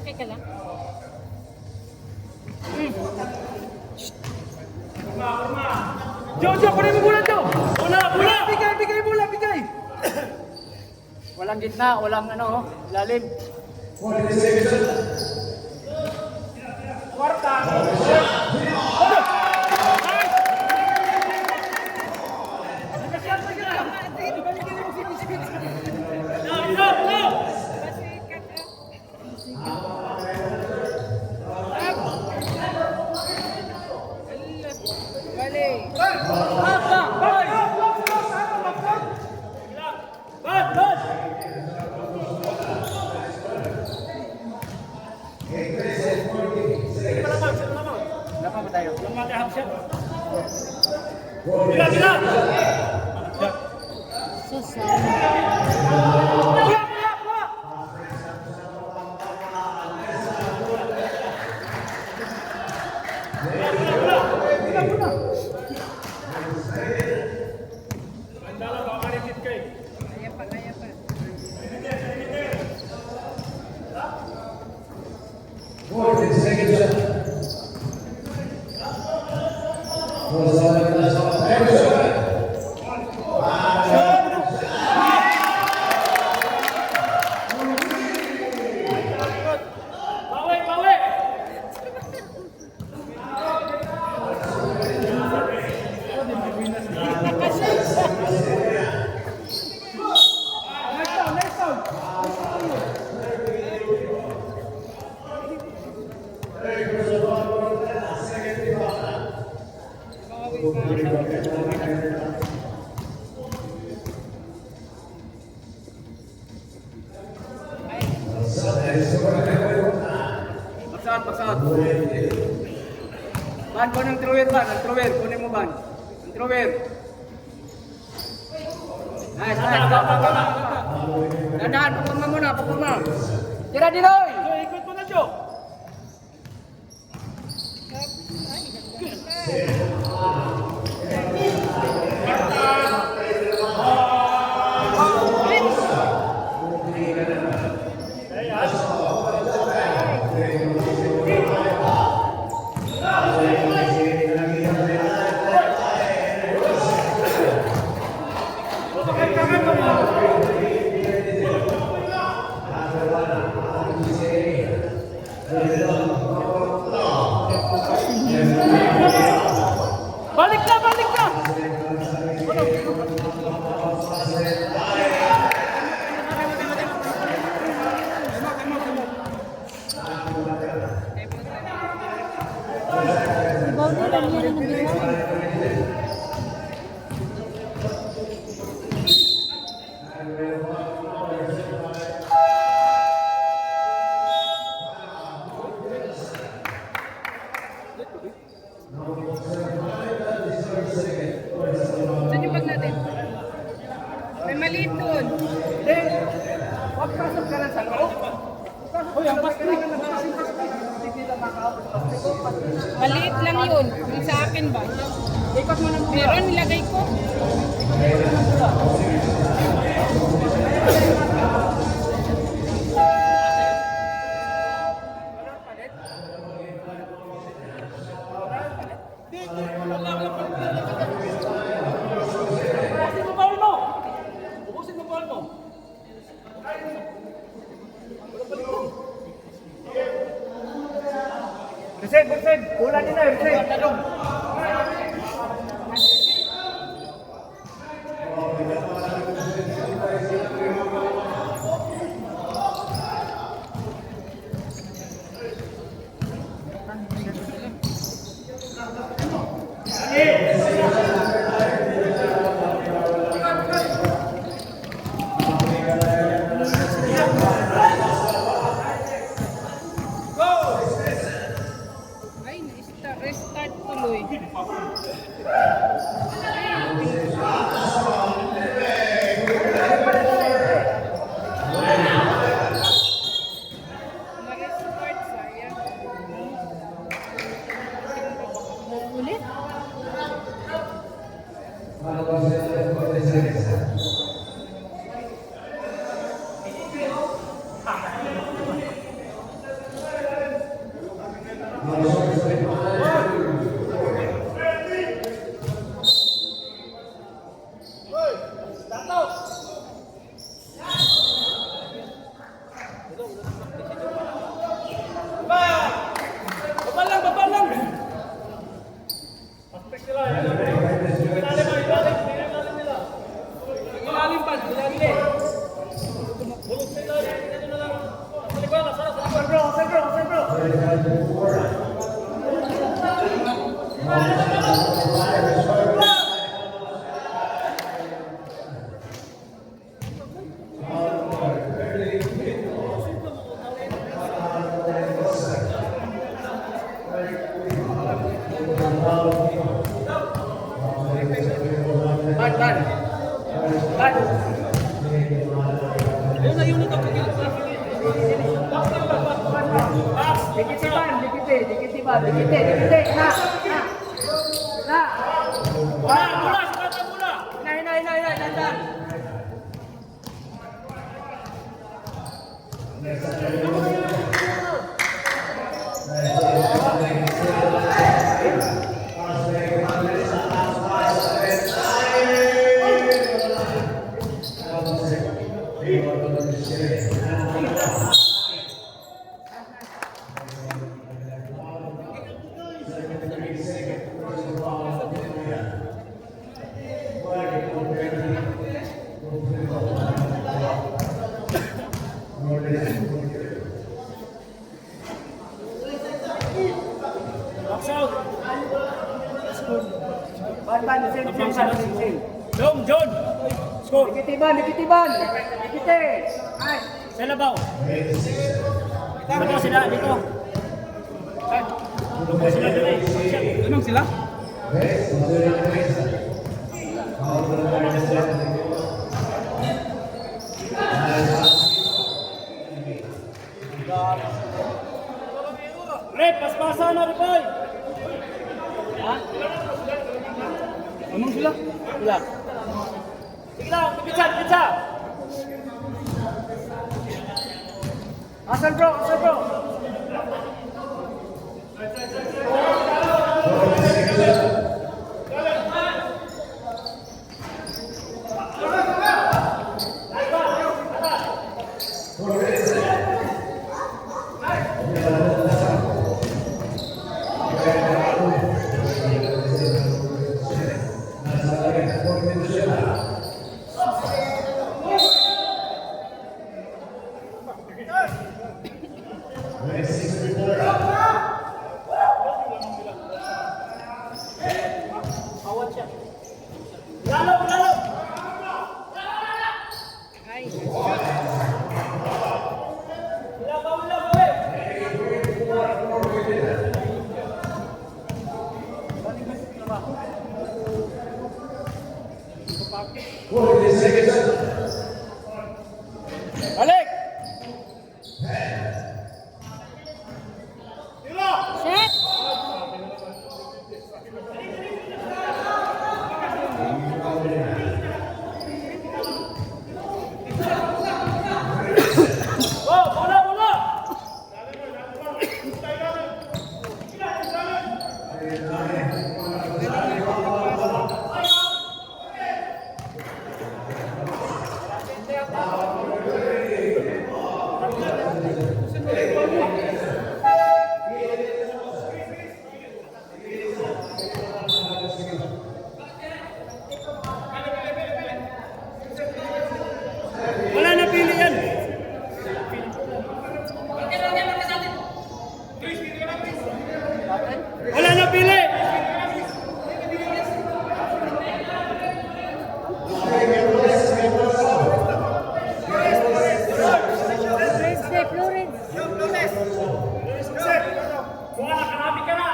Okay ka lang? Jojo, kunin mo bola, Jo! Bola! Bigay bola, bigay! Walang gitna, walang lalim. Kwarta! Paksaan. Ban, ko ng thrower, kunin mo ban. Ang thrower. Nice. Dandan, pupurma muna. Tira Diloy! Ikot mo na, Jo! Balik ka! Saan yung bag natin? May maliit doon. Huwag pasok ka lang sa loob. Hoy, ang plastic. Maliit lang yun. Yung sa akin ba? Meron, nilagay ko. Ubusin mo ball mo. Reset. Kulang nila, reset. Ay, restart tuloy. Na-restart, sayang. Ulit? Ilalim pa, ilalim. John! Score! Dikitiban! Dikite! Ay! Sa labaw! Dito sila, dito! Dito sila, dito! Anong sila? Rep, paspasan na, Ripoy! Anong sila? Wala. Sige lang, pizza! Asan bro? Balik! Set! Bola! Wala, karami ka na.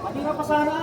Kanina pa sana.